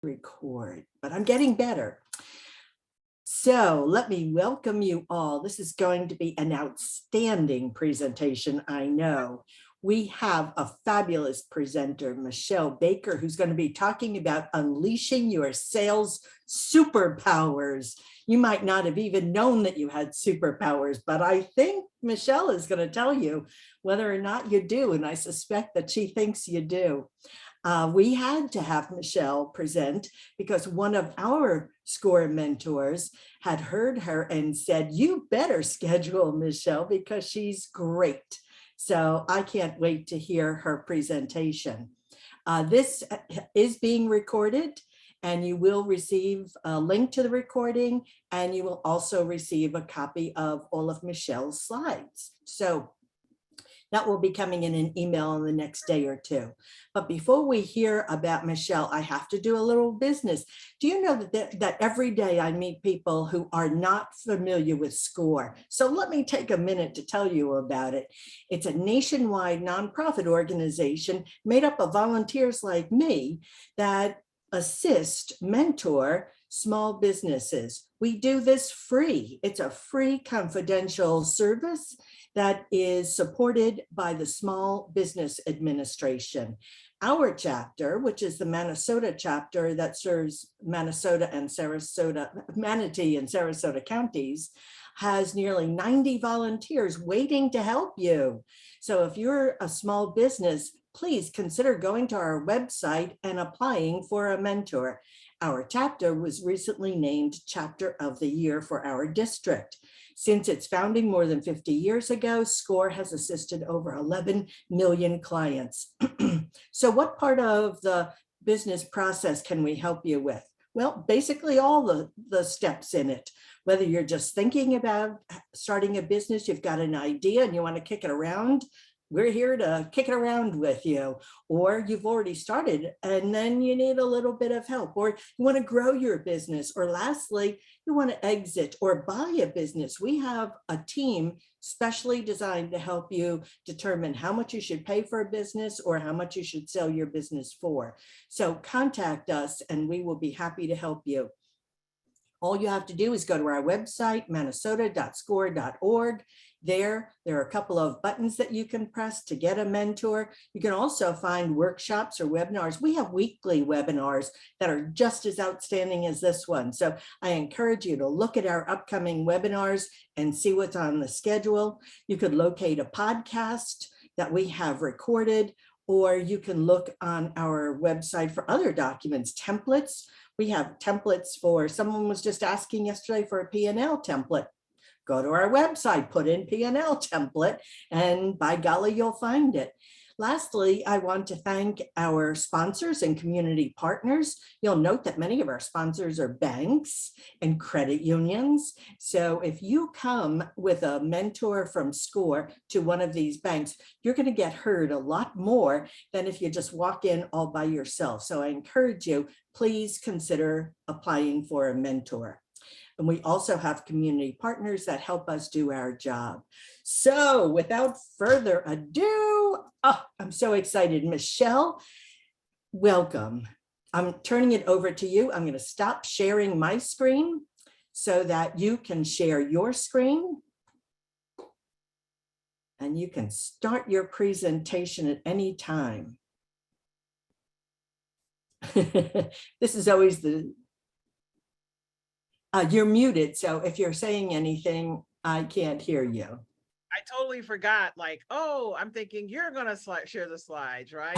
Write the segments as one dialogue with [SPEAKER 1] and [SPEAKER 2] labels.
[SPEAKER 1] Record, but I'm getting better. So let me welcome you all. This is going to be an outstanding presentation, I know. We have a fabulous presenter, Meshell Baker, who's going to be talking about unleashing your sales superpowers. You might not have even known that you had superpowers, but I think Meshell is going to tell you whether or not you do, and I suspect that she thinks you do. We had to have Meshell present because one of our SCORE mentors had heard her and said, you better schedule Meshell because she's great. So I can't wait to hear her presentation. This is being recorded, and you will receive a link to the recording, and you will also receive a copy of all of Meshell's slides. So that will be coming in an email in the next day or two. But before we hear about Meshell, I have to do a little business. Do you know that every day I meet people who are not familiar with SCORE? So let me take a minute to tell you about it. It's a nationwide nonprofit organization made up of volunteers like me that assist, mentor small businesses. We do this free. It's a free confidential service that is supported by the Small Business Administration. Our chapter, which is the Minnesota chapter that serves Minnesota and Sarasota, Manatee and Sarasota counties, has nearly 90 volunteers waiting to help you. So if you're a small business, please consider going to our website and applying for a mentor. Our chapter was recently named Chapter of the Year for our district. Since its founding more than 50 years ago, SCORE has assisted over 11 million clients. So what part of the business process can we help you with? Well, basically all the steps in it. Whether you're just thinking about starting a business, you've got an idea and you want to kick it around, we're here to kick it around with you. Or you've already started and then you need a little bit of help, or you want to grow your business, or lastly, you want to exit or buy a business. We have a team specially designed to help you determine how much you should pay for a business or how much you should sell your business for. So contact us and we will be happy to help you. All you have to do is go to our website, minnesota.score.org. There are a couple of buttons that you can press to get a mentor. You can also find workshops or webinars. We have weekly webinars that are just as outstanding as this one. So I encourage you to look at our upcoming webinars and see what's on the schedule. You could locate a podcast that we have recorded, or you can look on our website for other documents, templates. We have templates for, someone was just asking yesterday for a P&L template. Go to our website, put in P&L template, and by golly, you'll find it. Lastly, I want to thank our sponsors and community partners. You'll note that many of our sponsors are banks and credit unions. So if you come with a mentor from SCORE to one of these banks, you're going to get heard a lot more than if you just walk in all by yourself. So I encourage you, please consider applying for a mentor. And we also have community partners that help us do our job. So without further ado, I'm so excited. Meshell, welcome. I'm turning it over to you. I'm going to stop sharing my screen so that you can share your screen. And you can start your presentation at any time. This is always the you're muted, so if you're saying anything, I can't hear you.
[SPEAKER 2] I totally forgot, like, oh, I'm thinking you're gonna share the slides, right?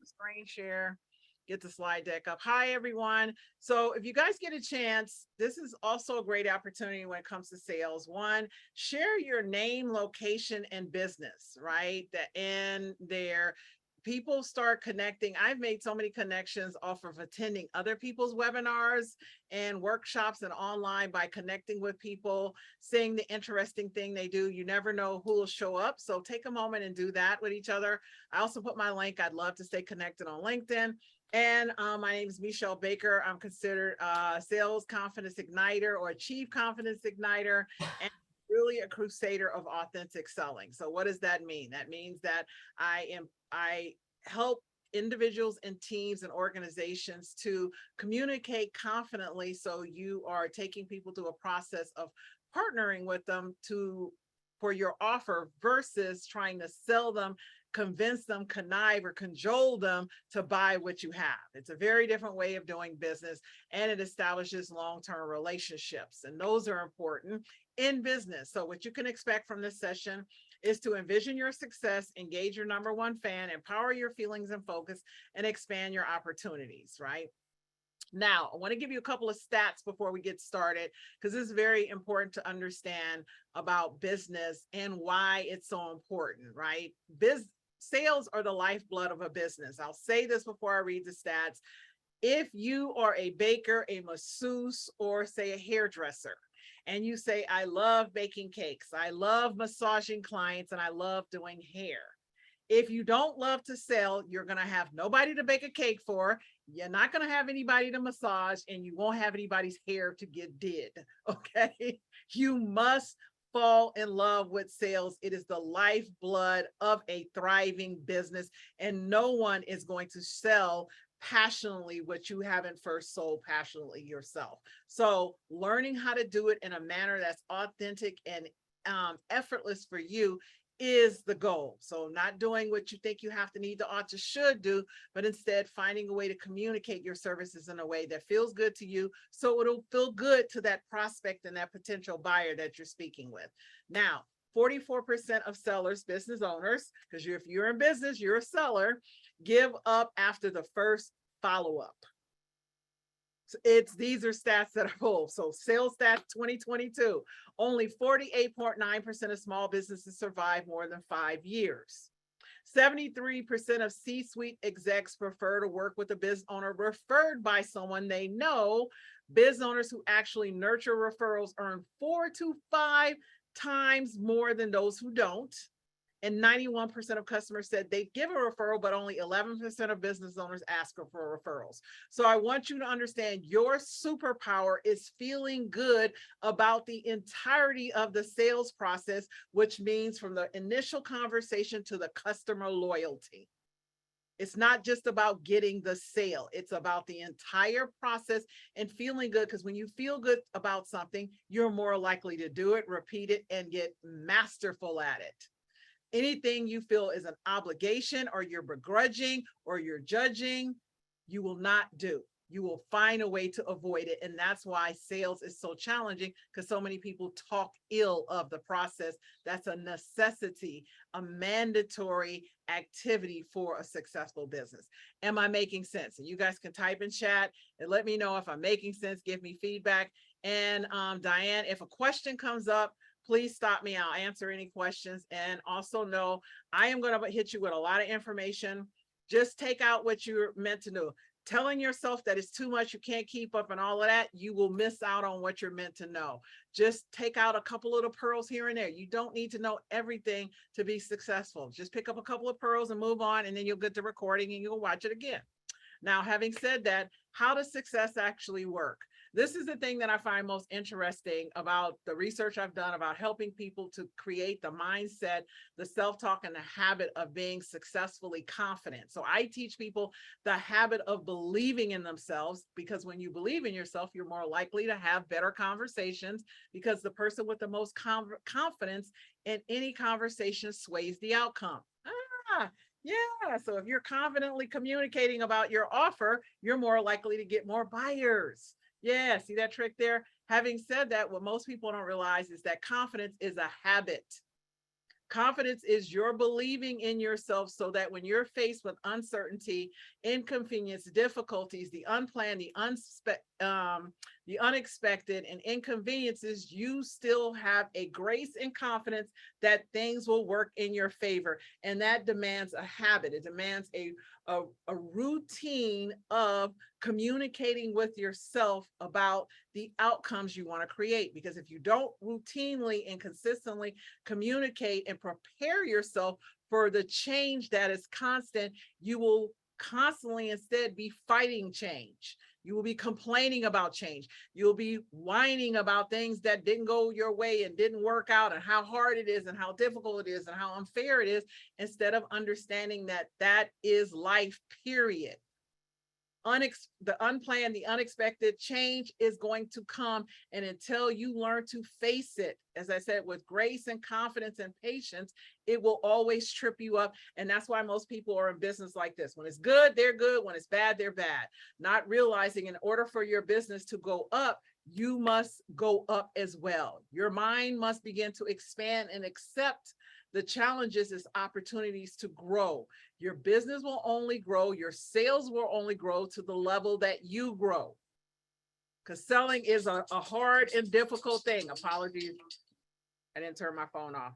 [SPEAKER 2] Screen share, get the slide deck up. Hi, everyone. So if you guys get a chance, this is also a great opportunity when it comes to sales. One, share your name, location, and business, right? And there. People start connecting. I've made so many connections off of attending other people's webinars and workshops and online by connecting with people, seeing the interesting thing they do. You never know who will show up. So take a moment and do that with each other. I also put my link. I'd love to stay connected on LinkedIn. And my name is Meshell Baker. I'm considered a sales confidence igniter or a chief confidence igniter. And really a crusader of authentic selling. So what does that mean? That means that I help individuals and teams and organizations to communicate confidently. So you are taking people through a process of partnering with them for your offer versus trying to sell them, convince them, connive or cajole them to buy what you have. It's a very different way of doing business, and it establishes long-term relationships. And those are important in business. So what you can expect from this session is to envision your success, engage your number one fan, empower your feelings and focus, and expand your opportunities, right? Now, I want to give you a couple of stats before we get started, because this is very important to understand about business and why it's so important, right? Sales are the lifeblood of a business. I'll say this before I read the stats. If you are a baker, a masseuse, or say a hairdresser, and you say, I love baking cakes, I love massaging clients, and I love doing hair. If you don't love to sell, you're going to have nobody to bake a cake for. You're not going to have anybody to massage, and you won't have anybody's hair to get did. Okay. You must fall in love with sales. It is the lifeblood of a thriving business, and no one is going to sell passionately what you haven't first sold passionately yourself. So learning how to do it in a manner that's authentic and effortless for you is the goal. So not doing what you think you have to, need to, ought to, should do, but instead finding a way to communicate your services in a way that feels good to you, so it'll feel good to that prospect and that potential buyer that you're speaking with. Now, 44% of sellers, business owners, because if you're in business, you're a seller, give up after the first follow-up. These are stats that are full. So sales stats 2022, only 48.9% of small businesses survive more than 5 years. 73% of C-suite execs prefer to work with a business owner referred by someone they know. Business owners who actually nurture referrals earn 4 to 5 times more than those who don't. And 91% of customers said they give a referral, but only 11% of business owners ask for referrals. So I want you to understand your superpower is feeling good about the entirety of the sales process, which means from the initial conversation to the customer loyalty. It's not just about getting the sale. It's about the entire process and feeling good, because when you feel good about something, you're more likely to do it, repeat it, and get masterful at it. Anything you feel is an obligation, or you're begrudging, or you're judging, you will not do. You will find a way to avoid it. And that's why sales is so challenging, because so many people talk ill of the process. That's a necessity, a mandatory activity for a successful business. Am I making sense? And you guys can type in chat and let me know if I'm making sense. Give me feedback. And Diane, if a question comes up, please stop me. I'll answer any questions. And also know I am going to hit you with a lot of information. Just take out what you're meant to know. Telling yourself that it's too much, you can't keep up and all of that, you will miss out on what you're meant to know. Just take out a couple of the pearls here and there. You don't need to know everything to be successful. Just pick up a couple of pearls and move on, and then you'll get the recording and you'll watch it again. Now, having said that, how does success actually work? This is the thing that I find most interesting about the research I've done about helping people to create the mindset, the self-talk, and the habit of being successfully confident. So I teach people the habit of believing in themselves, because when you believe in yourself, you're more likely to have better conversations, because the person with the most confidence in any conversation sways the outcome. Yeah. So if you're confidently communicating about your offer, you're more likely to get more buyers. Yeah. See that trick there? Having said that, what most people don't realize is that confidence is a habit. Confidence is your believing in yourself, so that when you're faced with uncertainty, inconvenience, difficulties, the unplanned, the unexpected, and inconveniences, you still have a grace and confidence that things will work in your favor. And that demands a habit. It demands a routine of communicating with yourself about the outcomes you want to create. Because if you don't routinely and consistently communicate and prepare yourself for the change that is constant, you will constantly instead be fighting change. You will be complaining about change. You'll be whining about things that didn't go your way and didn't work out, and how hard it is and how difficult it is and how unfair it is, instead of understanding that that is life, period. The unplanned, the unexpected change is going to come. And until you learn to face it, as I said, with grace and confidence and patience, it will always trip you up. And that's why most people are in business like this. When it's good, they're good. When it's bad, they're bad. Not realizing in order for your business to go up, you must go up as well. Your mind must begin to expand and accept the challenges as opportunities to grow. Your business will only grow, your sales will only grow to the level that you grow. Because selling is a hard and difficult thing. Apologies, I didn't turn my phone off.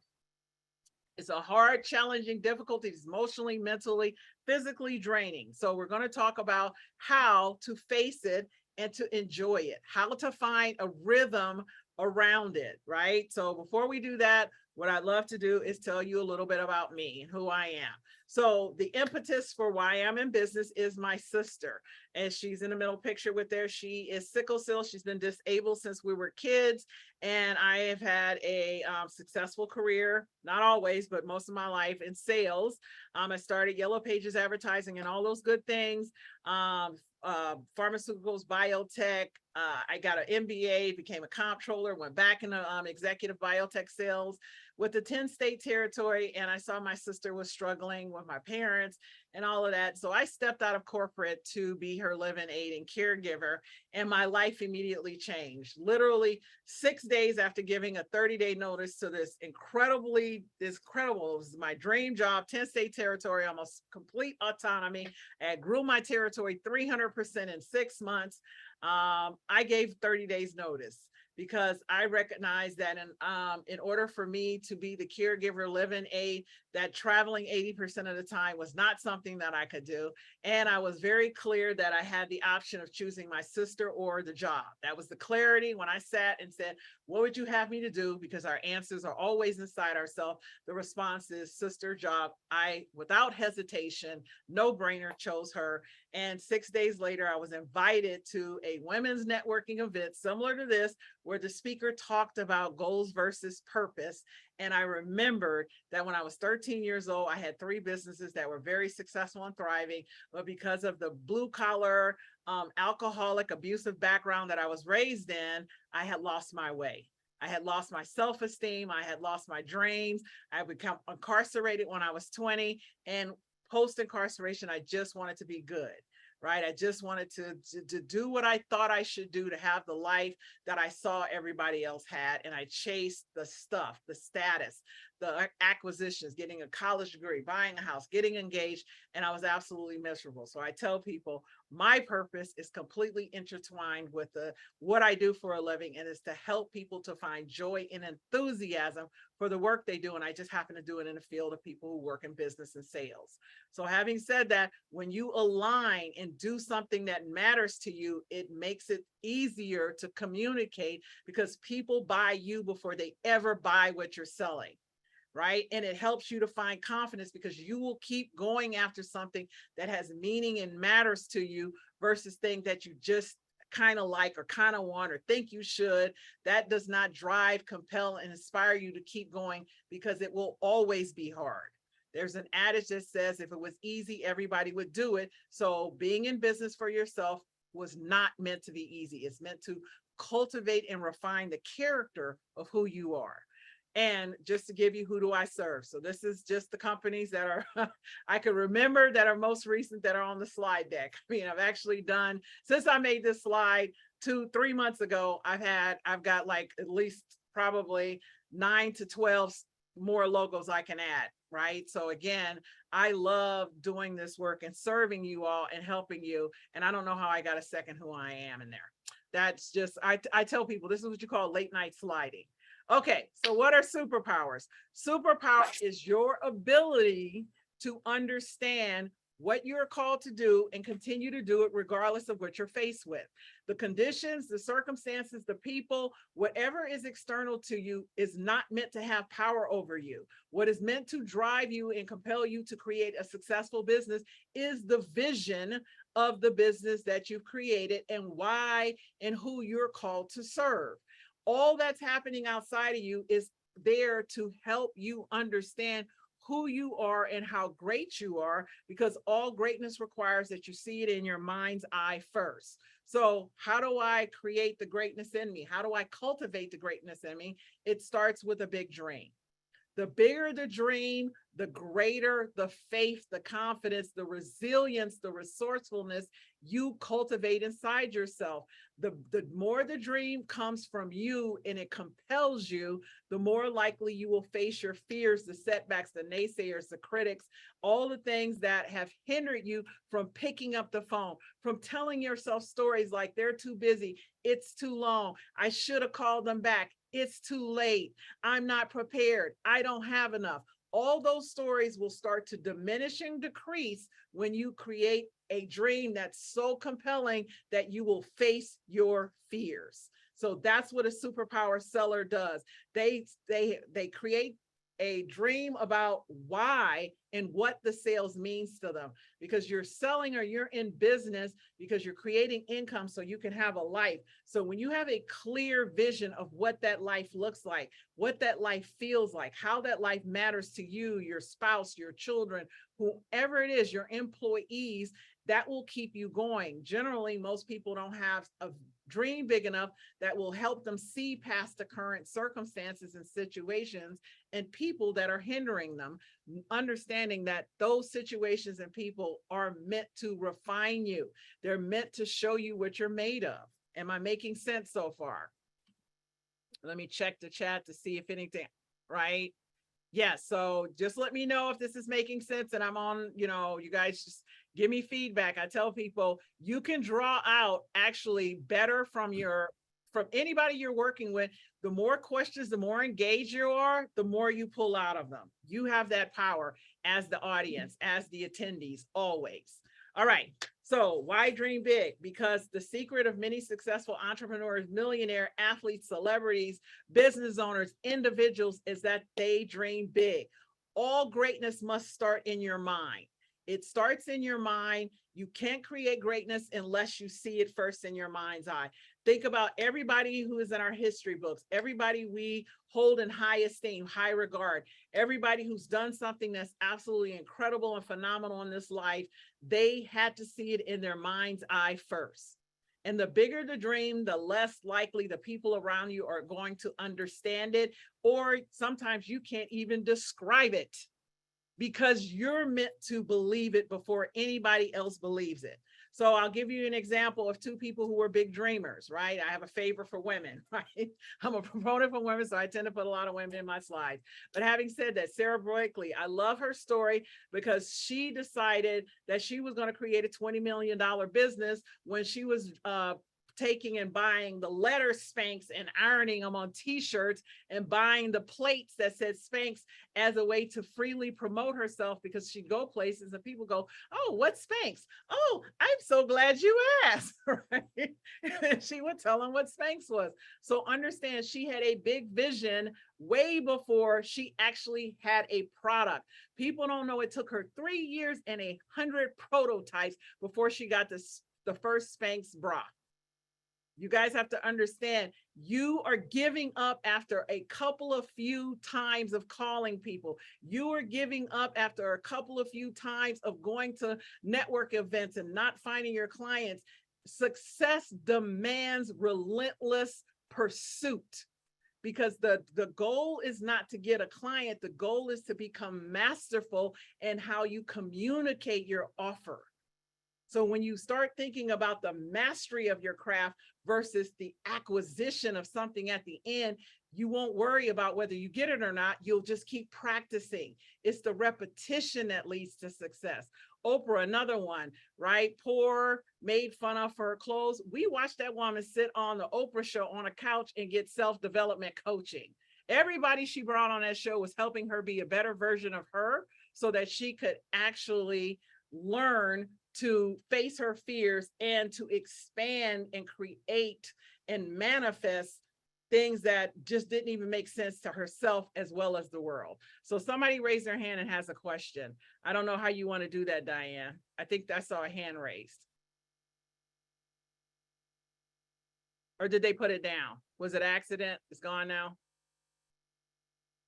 [SPEAKER 2] It's a hard, challenging, difficult, it's emotionally, mentally, physically draining. So we're going to talk about how to face it and to enjoy it, how to find a rhythm around it, right? So before we do that, what I'd love to do is tell you a little bit about me and who I am. So the impetus for why I'm in business is my sister, and she's in the middle picture with there. She is sickle cell. She's been disabled since we were kids, and I have had a successful career, not always, but most of my life in sales. I started Yellow Pages advertising and all those good things. Pharmaceuticals, biotech. I got an MBA, became a comptroller, went back into executive biotech sales with the 10-state territory. And I saw my sister was struggling with my parents and all of that. So I stepped out of corporate to be her live-in aid and caregiver. And my life immediately changed. Literally 6 days after giving a 30-day notice to this incredible, it was my dream job, 10-state territory, almost complete autonomy. I grew my territory 300% in 6 months. I gave 30 days notice, because I recognized that in order for me to be the caregiver, live-in aid, that traveling 80% of the time was not something that I could do. And I was very clear that I had the option of choosing my sister or the job. That was the clarity when I sat and said, what would you have me to do? Because our answers are always inside ourselves. The response is sister, job. I, without hesitation, no brainer, chose her. And 6 days later, I was invited to a women's networking event similar to this, where the speaker talked about goals versus purpose. And I remembered that when I was 13 years old, I had 3 businesses that were very successful and thriving, but because of the blue collar, alcoholic, abusive background that I was raised in, I had lost my way. I had lost my self-esteem. I had lost my dreams. I became incarcerated when I was 20, and post-incarceration, I just wanted to be good. Right. I just wanted to do what I thought I should do, to have the life that I saw everybody else had. And I chased the stuff, the status, the acquisitions, getting a college degree, buying a house, getting engaged, and I was absolutely miserable. So I tell people my purpose is completely intertwined with what I do for a living, and is to help people to find joy and enthusiasm for the work they do. And I just happen to do it in the field of people who work in business and sales. So having said that, when you align and do something that matters to you, it makes it easier to communicate, because people buy you before they ever buy what you're selling. Right. And it helps you to find confidence, because you will keep going after something that has meaning and matters to you, versus things that you just kind of like or kind of want or think you should. That does not drive, compel, and inspire you to keep going, because it will always be hard. There's an adage that says if it was easy, everybody would do it. So being in business for yourself was not meant to be easy. It's meant to cultivate and refine the character of who you are. And just to give you, who do I serve? So this is just the companies that are, I can remember, that are most recent, that are on the slide deck. I mean, I've actually done, since I made this slide 2-3 months ago, I've got like at least probably 9 to 12 more logos I can add. Right. So again, I love doing this work and serving you all and helping you. And I don't know how I got a second who I am in there. That's just, I tell people this is what you call late night sliding. Okay, so what are superpowers? Superpower is your ability to understand what you're called to do and continue to do it regardless of what you're faced with. The conditions, the circumstances, the people, whatever is external to you is not meant to have power over you. What is meant to drive you and compel you to create a successful business is the vision of the business that you've created and why and who you're called to serve. All that's happening outside of you is there to help you understand who you are and how great you are, because all greatness requires that you see it in your mind's eye first. So how do I create the greatness in me? How do I cultivate the greatness in me? It starts with a big dream. The bigger the dream, the greater the faith, the confidence, the resilience, the resourcefulness you cultivate inside yourself. The more the dream comes from you and it compels you, the more likely you will face your fears, the setbacks, the naysayers, the critics, all the things that have hindered you from picking up the phone, from telling yourself stories like they're too busy, it's too long, I should have called them back, it's too late, I'm not prepared, I don't have enough. All those stories will start to diminish and decrease when you create a dream that's so compelling that you will face your fears. So that's what a superpower seller does. They create a dream about why and what the sales means to them, because you're selling or you're in business because you're creating income so you can have a life. So when you have a clear vision of what that life looks like, what that life feels like, how that life matters to you, your spouse, your children, whoever it is, your employees, that will keep you going. Generally, most people don't have a dream big enough that will help them see past the current circumstances and situations and people that are hindering them, understanding that those situations and people are meant to refine you. They're meant to show you what you're made of. Am I making sense so far? Let me check the chat to see if anything, right? Yeah, so just let me know if this is making sense and I'm on, you guys just give me feedback. I tell people you can draw out actually better from anybody you're working with. The more questions, the more engaged you are, the more you pull out of them. You have that power as the audience, as the attendees, always. All right. So why dream big? Because the secret of many successful entrepreneurs, millionaire athletes, celebrities, business owners, individuals is that they dream big. All greatness must start in your mind. It starts in your mind. You can't create greatness unless you see it first in your mind's eye. Think about everybody who is in our history books, everybody we hold in high esteem, high regard, everybody who's done something that's absolutely incredible and phenomenal in this life. They had to see it in their mind's eye first. And the bigger the dream, the less likely the people around you are going to understand it, or sometimes you can't even describe it because you're meant to believe it before anybody else believes it. So I'll give you an example of two people who were big dreamers, right? I have a favor for women, right? I'm a proponent for women, so I tend to put a lot of women in my slides. But having said that, Sarah Blakely, I love her story because she decided that she was going to create a $20 million business when she was taking and buying the letter Spanx and ironing them on t-shirts and buying the plates that said Spanx as a way to freely promote herself, because she'd go places and people go, oh, what's Spanx? Oh, I'm so glad you asked, right? And she would tell them what Spanx was. So understand, she had a big vision way before she actually had a product. People don't know it took her 3 years and 100 prototypes before she got the first Spanx bra. You guys have to understand, you are giving up after a couple of few times of calling people. You are giving up after a couple of few times of going to network events and not finding your clients. Success demands relentless pursuit, because the goal is not to get a client. The goal is to become masterful in how you communicate your offer. So when you start thinking about the mastery of your craft versus the acquisition of something at the end, you won't worry about whether you get it or not. You'll just keep practicing. It's the repetition that leads to success. Oprah, another one, right? Poor, made fun of for her clothes. We watched that woman sit on the Oprah show on a couch and get self-development coaching. Everybody she brought on that show was helping her be a better version of her so that she could actually learn to face her fears and to expand and create and manifest things that just didn't even make sense to herself as well as the world. So somebody raised their hand and has a question. I don't know how you want to do that, Diane. I think I saw a hand raised. Or did they put it down? Was it accident? It's gone now.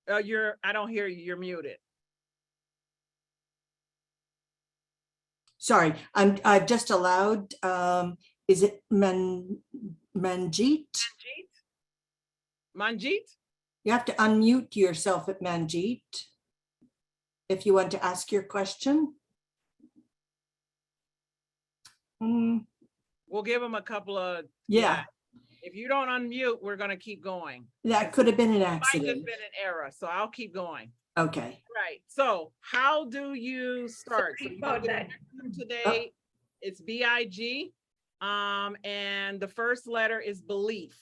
[SPEAKER 2] I don't hear you. You're muted.
[SPEAKER 1] Sorry, I've just allowed, is it Manjeet?
[SPEAKER 2] Manjeet?
[SPEAKER 1] You have to unmute yourself at Manjeet if you want to ask your question.
[SPEAKER 2] We'll give them a couple of,
[SPEAKER 1] Yeah,
[SPEAKER 2] if you don't unmute, we're going to keep going.
[SPEAKER 1] that could have been an
[SPEAKER 2] It might
[SPEAKER 1] accident.
[SPEAKER 2] have been an error, so I'll keep going.
[SPEAKER 1] Okay.
[SPEAKER 2] Right. So how do you start? So you can get today. It's BIG. And the first letter is belief.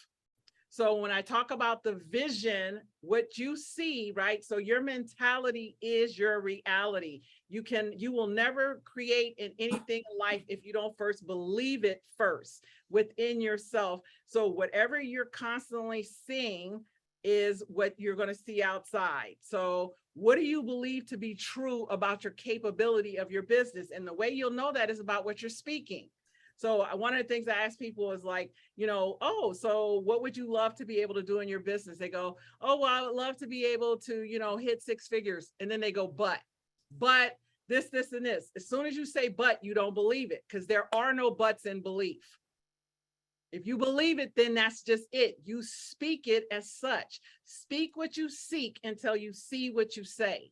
[SPEAKER 2] So when I talk about the vision, what you see, right? So your mentality is your reality. You will never create in anything in life if you don't first believe it first within yourself. So whatever you're constantly seeing is what you're going to see outside. So what do you believe to be true about your capability of your business? And the way you'll know that is about what you're speaking. So one of the things I ask people is like, oh, so what would you love to be able to do in your business? They go, oh, well, I would love to be able to, hit 6 figures. And then they go, but this, and this. As soon as you say, but, you don't believe it, because there are no buts in belief. If you believe it, then that's just it. You speak it as such. Speak what you seek until you see what you say,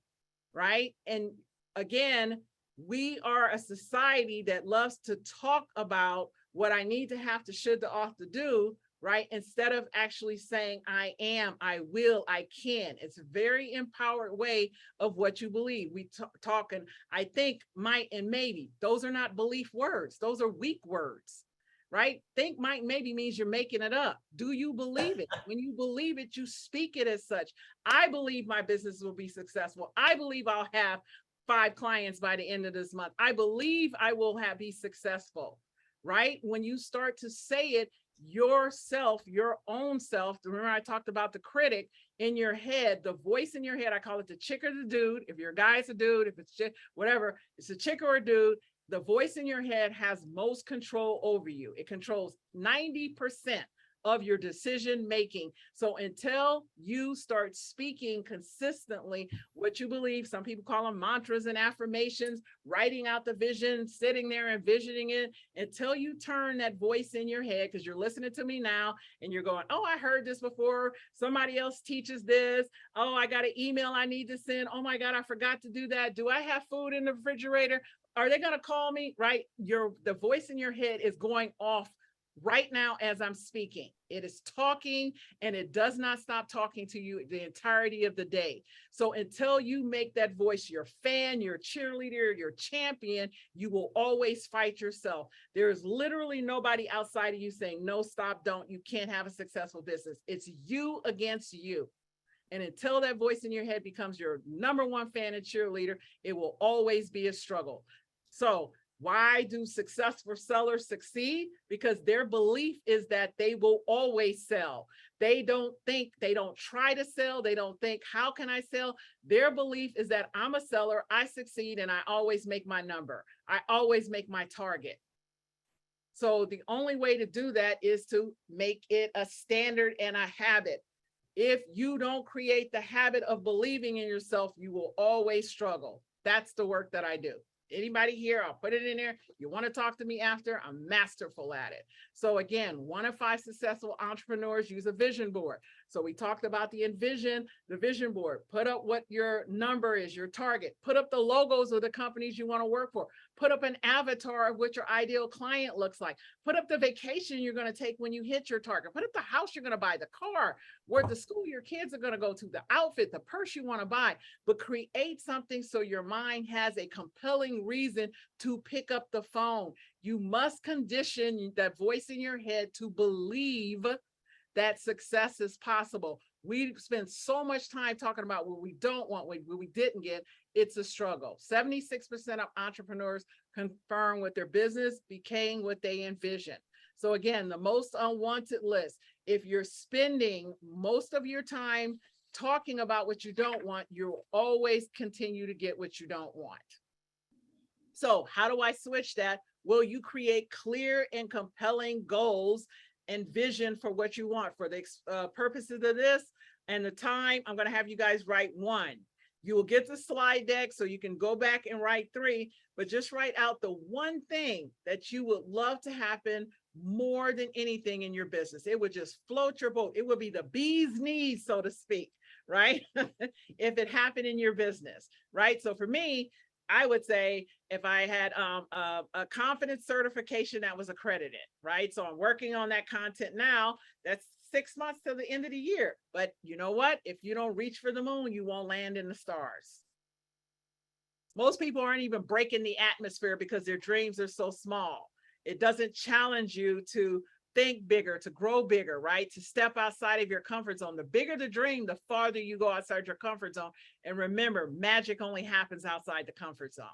[SPEAKER 2] right? And again, we are a society that loves to talk about what I need to have to, should to, ought to do, right? Instead of actually saying, I am, I will, I can. It's a very empowered way of what you believe. We talk and I think, might, and maybe. Those are not belief words. Those are weak words. Right? Think, might, maybe means you're making it up. Do you believe it? When you believe it, you speak it as such. I believe my business will be successful. I believe I'll have 5 clients by the end of this month. I believe I will be successful, right? When you start to say it, yourself, your own self, remember I talked about the critic in your head, the voice in your head, I call it the chick or the dude. If you're a guy, it's a dude. If it's whatever, it's a chick or a dude. The voice in your head has most control over you. It controls 90% of your decision making. So until you start speaking consistently what you believe, some people call them mantras and affirmations, writing out the vision, sitting there envisioning it, until you turn that voice in your head, because you're listening to me now and you're going, oh, I heard this before. Somebody else teaches this. Oh, I got an email I need to send. Oh my God, I forgot to do that. Do I have food in the refrigerator? Are they going to call me? Right? The voice in your head is going off right now as I'm speaking. It is talking and it does not stop talking to you the entirety of the day. So until you make that voice your fan, your cheerleader, your champion, you will always fight yourself. There is literally nobody outside of you saying, no, stop, don't. You can't have a successful business. It's you against you. And until that voice in your head becomes your #1 fan and cheerleader, it will always be a struggle. So why do successful sellers succeed? Because their belief is that they will always sell. They don't try to sell. They don't think, how can I sell? Their belief is that I'm a seller, I succeed, and I always make my number. I always make my target. So the only way to do that is to make it a standard and a habit. If you don't create the habit of believing in yourself, you will always struggle. That's the work that I do. Anybody here, I'll put it in there. You want to talk to me after? I'm masterful at it. So again, 1 in 5 successful entrepreneurs use a vision board. So we talked about the vision board. Put up what your number is, your target. Put up the logos of the companies you want to work for. Put up an avatar of what your ideal client looks like. Put up the vacation you're going to take when you hit your target. Put up the house you're going to buy, the car, where the school your kids are going to go to, the outfit, the purse you want to buy. But create something so your mind has a compelling reason to pick up the phone. You must condition that voice in your head to believe that success is possible. We spend so much time talking about what we don't want, what we didn't get. it's a struggle. 76% of entrepreneurs confirm with their business became what they envisioned. So again, the most unwanted list. If you're spending most of your time talking about what you don't want, you'll always continue to get what you don't want. So how do I switch that? Well, you create clear and compelling goals and vision for what you want. For the purposes of this and the time, I'm going to have you guys write one. You will get the slide deck so you can go back and write three, but just write out the one thing that you would love to happen more than anything in your business. It would just float your boat. It would be the bee's knees, so to speak, right? If it happened in your business, right? So for me, I would say if I had a confidence certification that was accredited, right? So I'm working on that content now. That's 6 months to the end of the year. But you know what? If you don't reach for the moon, you won't land in the stars. Most people aren't even breaking the atmosphere because their dreams are so small. It doesn't challenge you to think bigger, to grow bigger, right? To step outside of your comfort zone. The bigger the dream, the farther you go outside your comfort zone. And remember, magic only happens outside the comfort zone.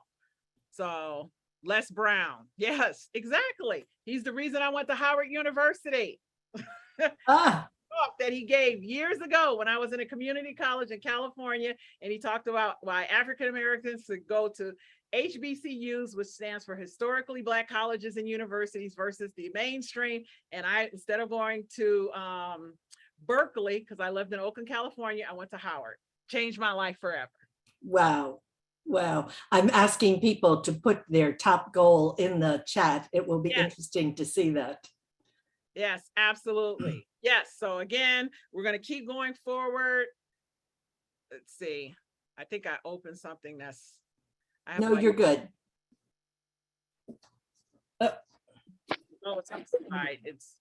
[SPEAKER 2] So Les Brown, yes, exactly. He's the reason I went to Howard University. Talk that he gave years ago when I was in a community college in California, and he talked about why African Americans should go to HBCUs, which stands for historically Black colleges and universities, versus the mainstream. And I, instead of going to Berkeley, because I lived in Oakland, California, I went to Howard. Changed my life forever.
[SPEAKER 1] Wow. Wow. I'm asking people to put their top goal in the chat. It will be interesting to see that.
[SPEAKER 2] Yes, absolutely. Yes. So again, we're going to keep going forward. Let's see. I think I opened something that's.
[SPEAKER 1] No, you're good.
[SPEAKER 2] Oh, it's outside. It's.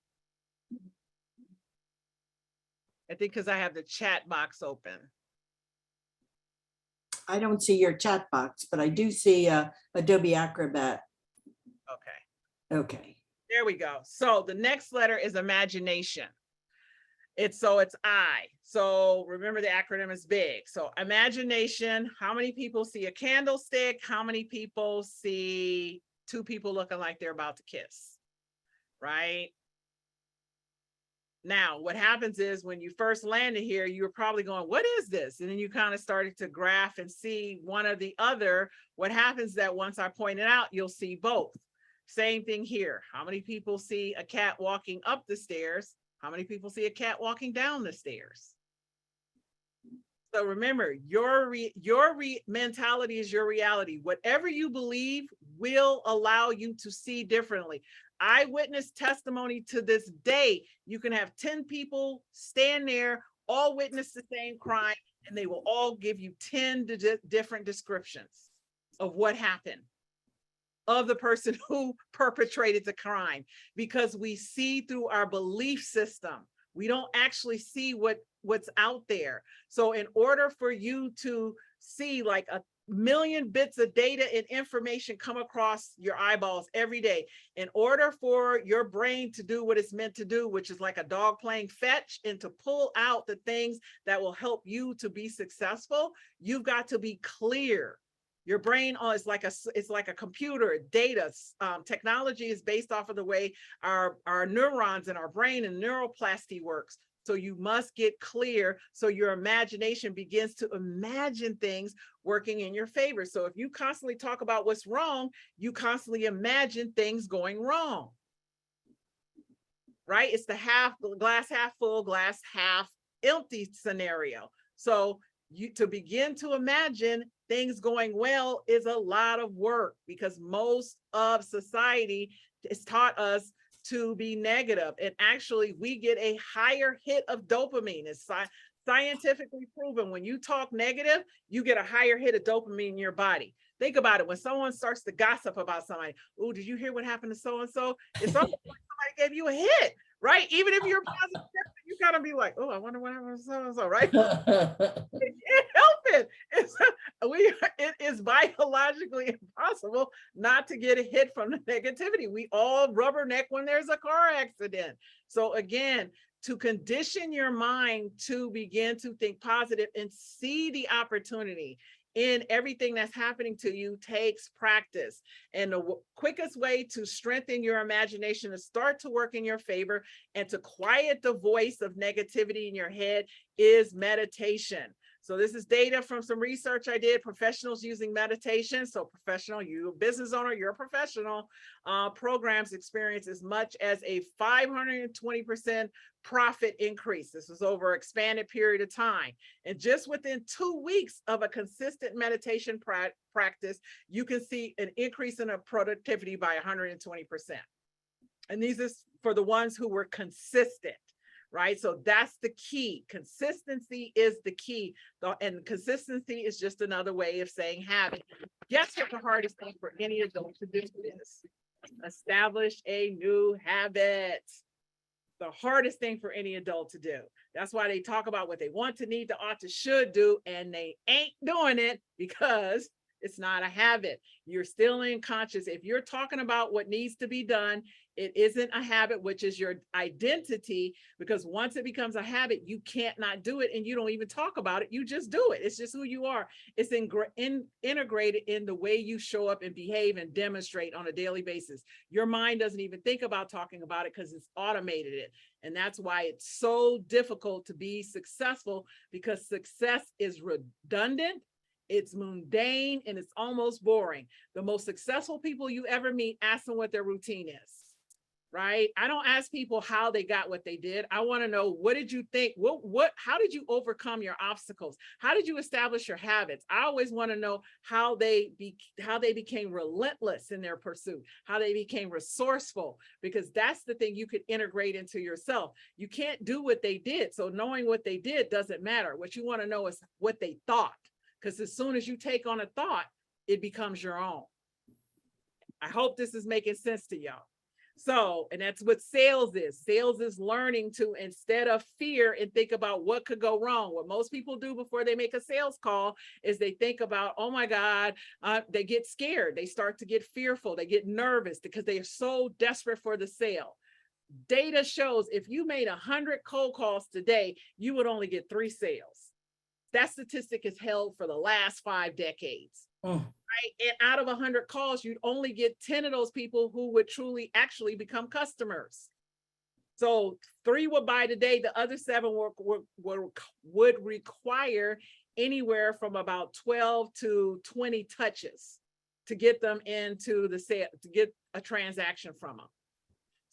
[SPEAKER 2] I think because I have the chat box open.
[SPEAKER 1] I don't see your chat box, but I do see Adobe Acrobat.
[SPEAKER 2] Okay.
[SPEAKER 1] Okay.
[SPEAKER 2] There we go. So the next letter is imagination. It's I. So remember the acronym is big. So imagination, how many people see a candlestick? How many people see two people looking like they're about to kiss? Right? Now, what happens is when you first landed here, you were probably going, what is this? And then you kind of started to graph and see one or the other. What happens that once I point it out, you'll see both. Same thing here. How many people see a cat walking up the stairs? How many people see a cat walking down the stairs? So remember, your mentality is your reality. Whatever you believe will allow you to see differently. Eyewitness testimony to this day. You can have 10 people stand there, all witness the same crime, and they will all give you 10 different descriptions of what happened, of the person who perpetrated the crime, because we see through our belief system. We don't actually see what's out there. So in order for you to see like a million bits of data and information come across your eyeballs every day, in order for your brain to do what it's meant to do, which is like a dog playing fetch, and to pull out the things that will help you to be successful, you've got to be clear. Your brain is like a computer. Data technology is based off of the way our neurons in our brain and neuroplasty works. So you must get clear so your imagination begins to imagine things working in your favor. So if you constantly talk about what's wrong, you constantly imagine things going wrong. Right? It's the glass half full, glass half empty scenario. So to begin to imagine things going well is a lot of work, because most of society has taught us to be negative. And actually, we get a higher hit of dopamine. It's scientifically proven. When you talk negative, you get a higher hit of dopamine in your body. Think about it. When someone starts to gossip about somebody, oh, did you hear what happened to so-and-so? It's almost like somebody gave you a hit, right? Even if you're positive, you kind of be like, oh, I wonder what happened to so-and-so, right? You can't help it. It is biologically impossible not to get a hit from the negativity. We all rubberneck when there's a car accident. So again, to condition your mind to begin to think positive and see the opportunity, in everything that's happening to you takes practice. And the quickest way to strengthen your imagination, to start to work in your favor, and to quiet the voice of negativity in your head is meditation. So this is data from some research I did, professionals using meditation. So professional, you a business owner, you're a professional, programs experience as much as a 520% profit increase. This was over an expanded period of time. And just within 2 weeks of a consistent meditation practice, you can see an increase in productivity by 120%. And these is for the ones who were consistent. Right? So that's the key. Consistency is the key. And consistency is just another way of saying habit. Guess what the hardest thing for any adult to do is? Establish a new habit. The hardest thing for any adult to do. That's why they talk about what they want to, need to, ought to, should do, and they ain't doing it because it's not a habit. You're still unconscious. If you're talking about what needs to be done, it isn't a habit, which is your identity, because once it becomes a habit, you can't not do it, and you don't even talk about it. You just do it. It's just who you are. It's integrated in the way you show up and behave and demonstrate on a daily basis. Your mind doesn't even think about talking about it because it's automated it. And that's why it's so difficult to be successful, because success is redundant, it's mundane, and it's almost boring. The most successful people you ever meet, ask them what their routine is. Right? I don't ask people how they got what they did. I want to know, what did you think? How did you overcome your obstacles? How did you establish your habits? I always want to know how they became relentless in their pursuit, how they became resourceful, because that's the thing you could integrate into yourself. You can't do what they did. So knowing what they did doesn't matter. What you want to know is what they thought, because as soon as you take on a thought, it becomes your own. I hope this is making sense to y'all. So, and that's what sales is. Sales is learning to, instead of fear and think about what could go wrong. What most people do before they make a sales call is they think about, oh my God, they get scared. They start to get fearful. They get nervous because they are so desperate for the sale. Data shows if you made 100 cold calls today, you would only get 3 sales. That statistic is held for the last 5 decades. Right? And out of 100 calls, you'd only get 10 of those people who would truly actually become customers. So 3 would buy today, the other 7 would require anywhere from about 12 to 20 touches to get them into the sale, to get a transaction from them.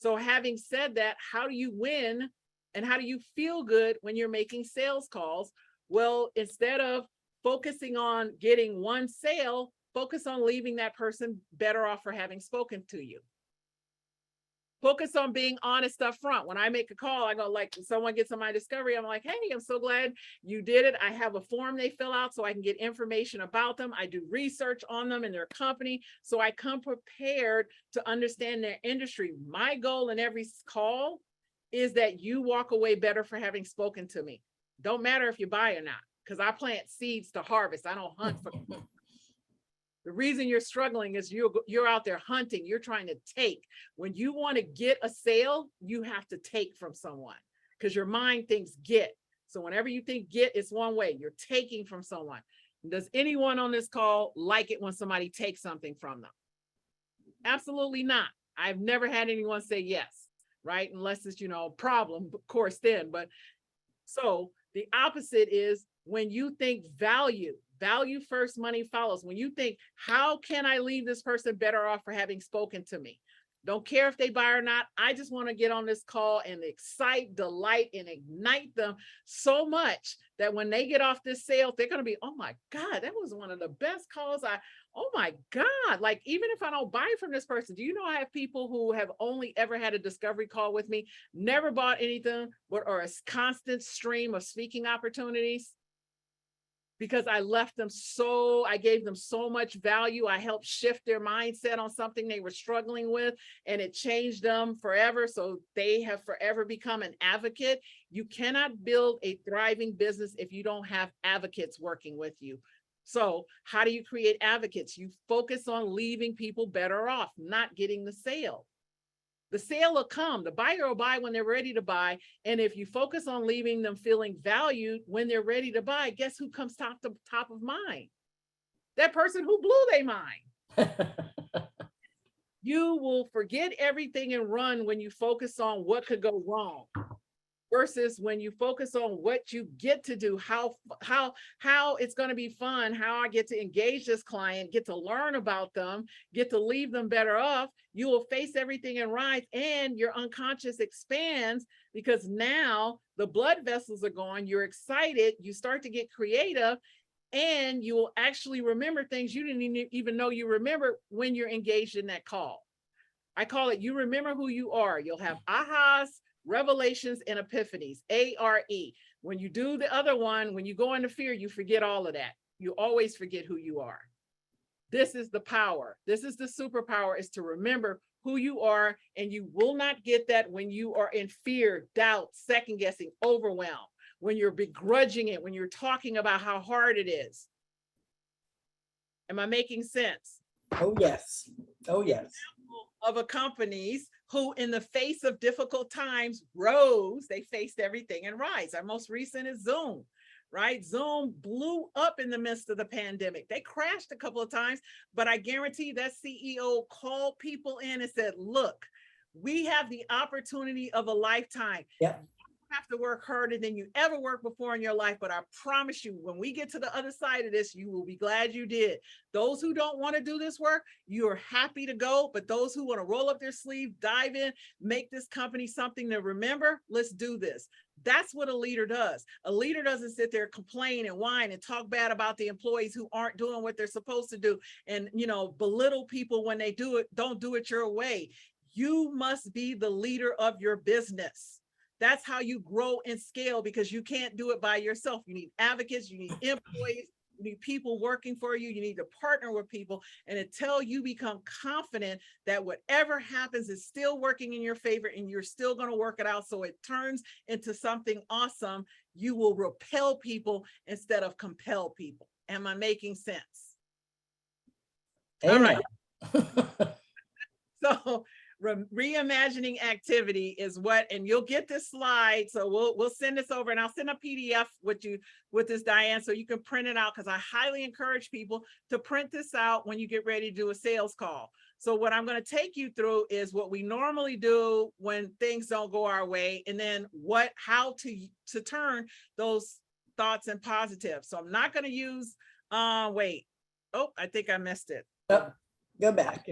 [SPEAKER 2] So having said that, how do you win and how do you feel good when you're making sales calls? Well, instead of focusing on getting 1 sale, focus on leaving that person better off for having spoken to you. Focus on being honest up front. When I make a call, I go, like, someone gets on my discovery, I'm like, hey, I'm so glad you did it. I have a form they fill out so I can get information about them. I do research on them and their company, so I come prepared to understand their industry. My goal in every call is that you walk away better for having spoken to me. Don't matter if you buy or not, because I plant seeds to harvest. I don't hunt for them. The reason you're struggling is you're out there hunting. You're trying to take. When you want to get a sale, you have to take from someone, because your mind thinks get. So whenever you think get, it's one way. You're taking from someone. Does anyone on this call like it when somebody takes something from them? Absolutely not. I've never had anyone say yes, right? Unless it's, a problem, of course, then. But so the opposite is when you think value first, money follows. When you think, how can I leave this person better off for having spoken to me? Don't care if they buy or not. I just want to get on this call and excite, delight, and ignite them so much that when they get off this sale, they're going to be, oh my God, that was one of the best calls. Oh my God. Like, even if I don't buy from this person, do you know I have people who have only ever had a discovery call with me, never bought anything, or a constant stream of speaking opportunities? Because I gave them so much value. I helped shift their mindset on something they were struggling with, and it changed them forever. So they have forever become an advocate. You cannot build a thriving business if you don't have advocates working with you. So how do you create advocates? You focus on leaving people better off, not getting the sale. The sale will come. The buyer will buy when they're ready to buy. And if you focus on leaving them feeling valued when they're ready to buy, guess who comes top of mind? that person who blew their mind. You will forget everything and run when you focus on what could go wrong, versus when you focus on what you get to do, how it's going to be fun, how I get to engage this client, get to learn about them, get to leave them better off. You will face everything and rise, and your unconscious expands because now the blood vessels are going, you're excited, you start to get creative, and you will actually remember things you didn't even know you remember when you're engaged in that call. I call it, you remember who you are. You'll have ahas, revelations, and epiphanies, ARE. When you do the other one, when you go into fear, you forget all of that. You always forget who you are. This is the power. This is the superpower, is to remember who you are, and you will not get that when you are in fear, doubt, second guessing, overwhelmed, when you're begrudging it, when you're talking about how hard it is. Am I making sense?
[SPEAKER 1] Oh, yes. Oh, yes.
[SPEAKER 2] Of a companies who, in the face of difficult times, rose, they faced everything and rise. Our most recent is Zoom, right? Zoom blew up in the midst of the pandemic. They crashed a couple of times, but I guarantee that CEO called people in and said, look, we have the opportunity of a lifetime.
[SPEAKER 1] Yep.
[SPEAKER 2] Have to work harder than you ever worked before in your life, but I promise you, when we get to the other side of this, you will be glad you did. Those who don't want to do this work, you're happy to go, but those who want to roll up their sleeve, dive in, make this company something to remember, let's do this. That's what a leader does. A leader doesn't sit there, complain and whine and talk bad about the employees who aren't doing what they're supposed to do, and belittle people when they do it, don't do it your way. You must be the leader of your business. That's how you grow and scale, because you can't do it by yourself. You need advocates, you need employees, you need people working for you, you need to partner with people. And until you become confident that whatever happens is still working in your favor and you're still going to work it out so it turns into something awesome, you will repel people instead of compel people. Am I making sense?
[SPEAKER 1] Amen.
[SPEAKER 2] All right. So reimagining activity is what, and you'll get this slide. So we'll send this over, and I'll send a PDF with this, Diane, so you can print it out, because I highly encourage people to print this out when you get ready to do a sales call. So what I'm going to take you through is what we normally do when things don't go our way, and then how to turn those thoughts in positive. So I'm not going to use, wait. Oh, I think I missed it.
[SPEAKER 1] Oh, go back.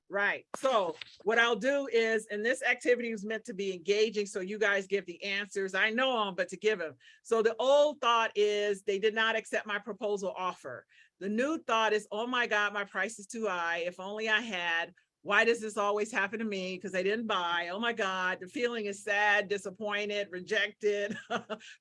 [SPEAKER 2] Right. So what I'll do is, and this activity is meant to be engaging, so you guys give the answers. I know them, but to give them. So the old thought is, they did not accept my proposal offer. The new thought is, oh my God, my price is too high. If only I had. Why does this always happen to me? Because I didn't buy. Oh my God, the feeling is sad, disappointed, rejected,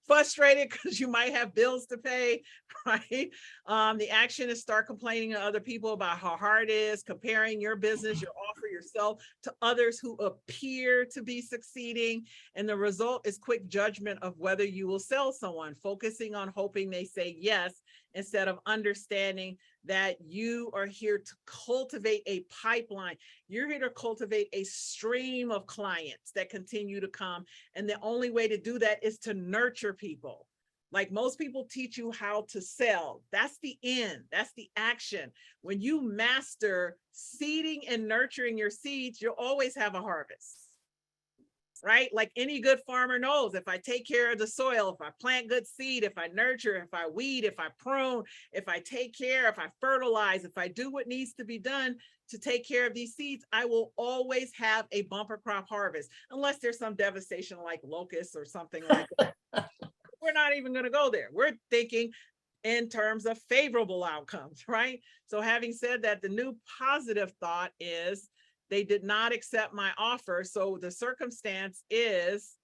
[SPEAKER 2] frustrated because you might have bills to pay, right? The action is start complaining to other people about how hard it is, comparing your business, your offer, yourself to others who appear to be succeeding. And the result is quick judgment of whether you will sell someone, focusing on hoping they say yes, instead of understanding that you are here to cultivate a pipeline. You're here to cultivate a stream of clients that continue to come. And the only way to do that is to nurture people. Like most people teach you how to sell. That's the end. That's the action. When you master seeding and nurturing your seeds, you'll always have a harvest. Right? Like any good farmer knows, if I take care of the soil, if I plant good seed, if I nurture, if I weed, if I prune, if I take care, if I fertilize, if I do what needs to be done to take care of these seeds, I will always have a bumper crop harvest, unless there's some devastation like locusts or something like that. We're not even going to go there. We're thinking in terms of favorable outcomes, right? So having said that, the new positive thought is, they did not accept my offer. So the circumstance is,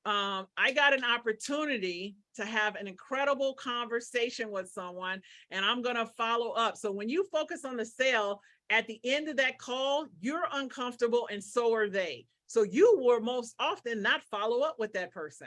[SPEAKER 2] I got an opportunity to have an incredible conversation with someone, and I'm going to follow up. So when you focus on the sale, at the end of that call, you're uncomfortable and so are they. So you will most often not follow up with that person.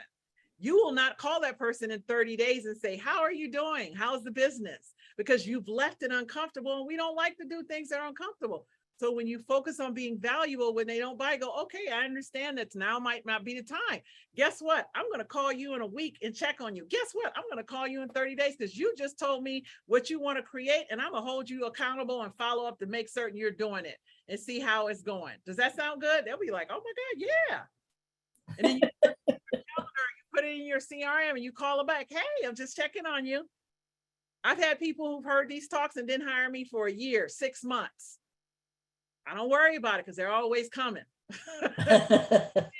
[SPEAKER 2] You will not call that person in 30 days and say, how are you doing? How's the business? Because you've left it uncomfortable, and we don't like to do things that are uncomfortable. So when you focus on being valuable, when they don't buy, go, okay, I understand that now might not be the time. Guess what? I'm going to call you in a week and check on you. Guess what? I'm going to call you in 30 days because you just told me what you want to create, and I'm going to hold you accountable and follow up to make certain you're doing it and see how it's going. Does that sound good? They'll be like, oh my God, yeah. And then you put it in your CRM and you call them back. Hey, I'm just checking on you. I've had people who've heard these talks and didn't hire me for a year, 6 months. I don't worry about it because they're always coming. The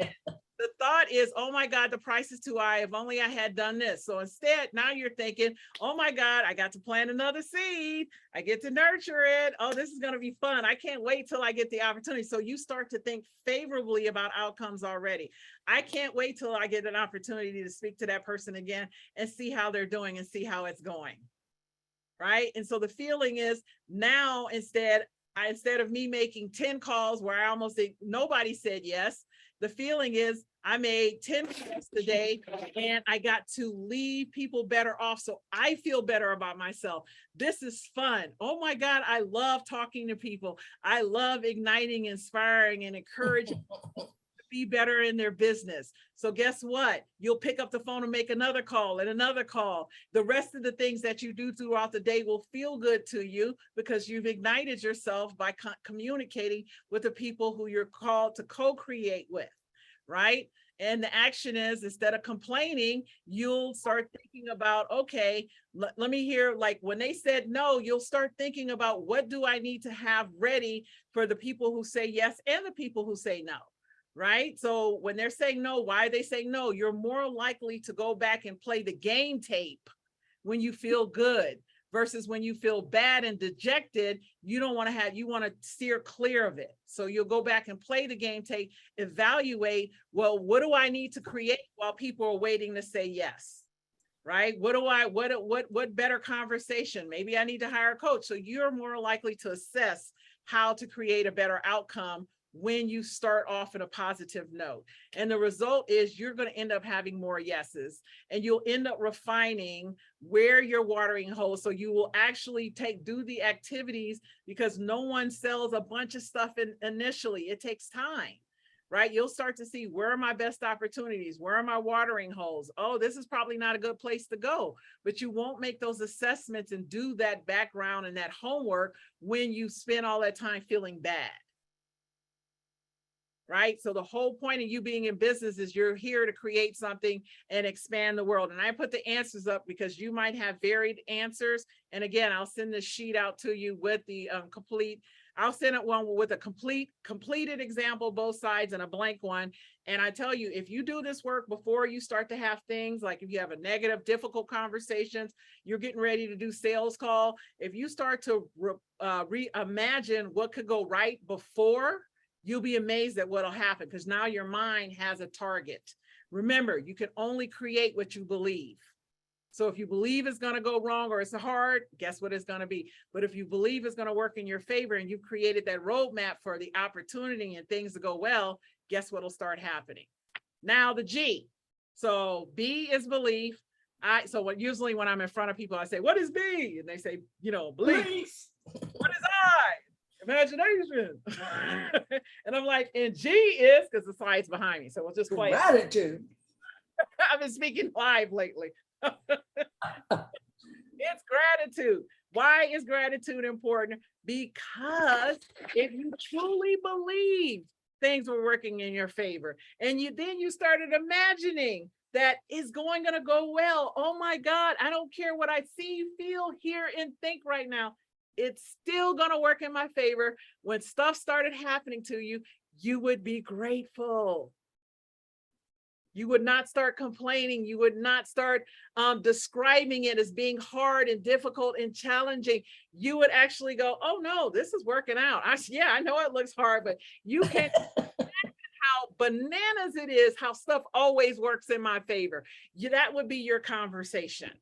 [SPEAKER 2] thought is, oh my God, the price is too high. If only I had done this. So instead, now you're thinking, oh my God, I got to plant another seed. I get to nurture it. Oh, this is going to be fun. I can't wait till I get the opportunity. So you start to think favorably about outcomes already. I can't wait till I get an opportunity to speak to that person again and see how they're doing and see how it's going. Right. And so the feeling is now instead of me making 10 calls where I almost nobody said yes, the feeling is I made 10 calls today and I got to leave people better off. So I feel better about myself. This is fun. Oh my God, I love talking to people. I love igniting, inspiring, and encouraging to be better in their business. So guess what? You'll pick up the phone and make another call and another call. The rest of the things that you do throughout the day will feel good to you because you've ignited yourself by communicating with the people who you're called to co-create with, right? And the action is, instead of complaining, you'll start thinking about, okay, let me hear, like when they said no, you'll start thinking about what do I need to have ready for the people who say yes and the people who say no. Right? So when they're saying no, why are they saying no? You're more likely to go back and play the game tape when you feel good versus when you feel bad and dejected. You don't want to have, you want to steer clear of it. So you'll go back and play the game tape, evaluate, well, what do I need to create while people are waiting to say yes? Right? What better conversation? Maybe I need to hire a coach. So you're more likely to assess how to create a better outcome when you start off in a positive note. And the result is you're going to end up having more yeses, and you'll end up refining where you're watering holes. So you will actually do the activities, because no one sells a bunch of stuff initially. It takes time, right? You'll start to see, where are my best opportunities? Where are my watering holes? Oh, this is probably not a good place to go. But you won't make those assessments and do that background and that homework when you spend all that time feeling bad. Right? So the whole point of you being in business is you're here to create something and expand the world. And I put the answers up because you might have varied answers. And again, I'll send this sheet out to you with the I'll send it one with a completed example, both sides, and a blank one. And I tell you, if you do this work before you start to have things like, if you have a negative, difficult conversations, you're getting ready to do sales call. If you start to reimagine what could go right before, you'll be amazed at what'll happen, because now your mind has a target. Remember, you can only create what you believe. So if you believe it's going to go wrong or it's hard, guess what it's going to be. But if you believe it's going to work in your favor and you've created that roadmap for the opportunity and things to go well, guess what'll start happening? Now the G. So B is belief. Usually when I'm in front of people, I say, what is B? And they say, belief. What is I? Imagination. And I'm like, and G is, because the slide's behind me, so we'll just play
[SPEAKER 1] gratitude.
[SPEAKER 2] I've been speaking live lately. It's gratitude. Why is gratitude important? Because if you truly believe things were working in your favor, and then you started imagining that is going to go well. Oh my God, I don't care what I see, feel, hear, and think right now. It's still going to work in my favor. When stuff started happening to you, you would be grateful. You would not start complaining. You would not start describing it as being hard and difficult and challenging. You would actually go, oh no, this is working out. I know it looks hard, but you can't imagine how bananas it is, how stuff always works in my favor. That would be your conversation.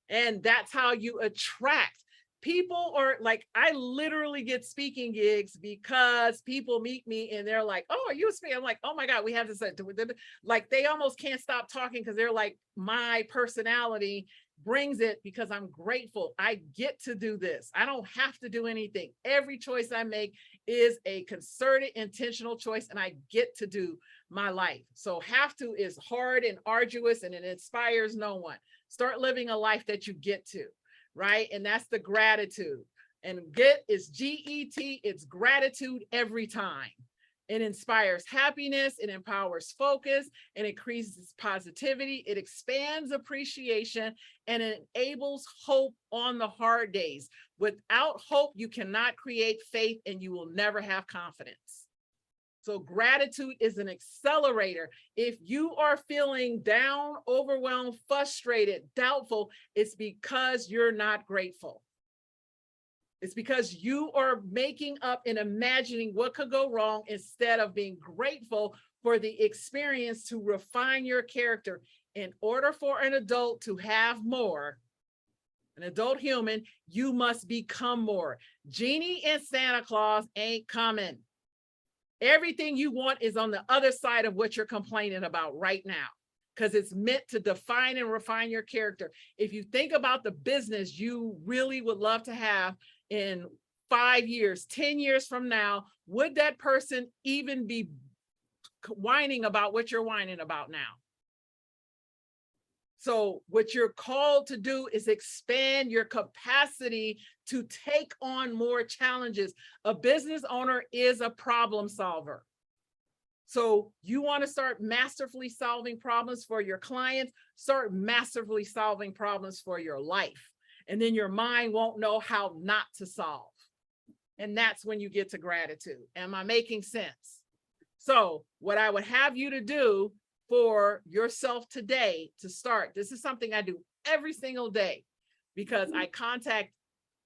[SPEAKER 2] And that's how you attract people. Or like, I literally get speaking gigs because people meet me and they're like, oh, are you a speaker? I'm like, oh my God, we have this. Like, they almost can't stop talking because they're like, my personality brings it because I'm grateful. I get to do this. I don't have to do anything. Every choice I make is a concerted, intentional choice, and I get to do my life. So have to is hard and arduous, and it inspires no one. Start living a life that you get to, right? And that's the gratitude. And get is G-E-T, it's gratitude every time. It inspires happiness, it empowers focus, and increases positivity. It expands appreciation and it enables hope on the hard days. Without hope, you cannot create faith and you will never have confidence. So gratitude is an accelerator. If you are feeling down, overwhelmed, frustrated, doubtful, it's because you're not grateful. It's because you are making up and imagining what could go wrong instead of being grateful for the experience to refine your character. In order for an adult to have more, an adult human, you must become more. Genie and Santa Claus ain't coming. Everything you want is on the other side of what you're complaining about right now, because it's meant to define and refine your character. If you think about the business you really would love to have in 5 years, 10 years from now, would that person even be whining about what you're whining about now? So what you're called to do is expand your capacity to take on more challenges. A business owner is a problem solver. So you want to start masterfully solving problems for your clients, start masterfully solving problems for your life. And then your mind won't know how not to solve. And that's when you get to gratitude. Am I making sense? So what I would have you to do for yourself today to start, this is something I do every single day because I contact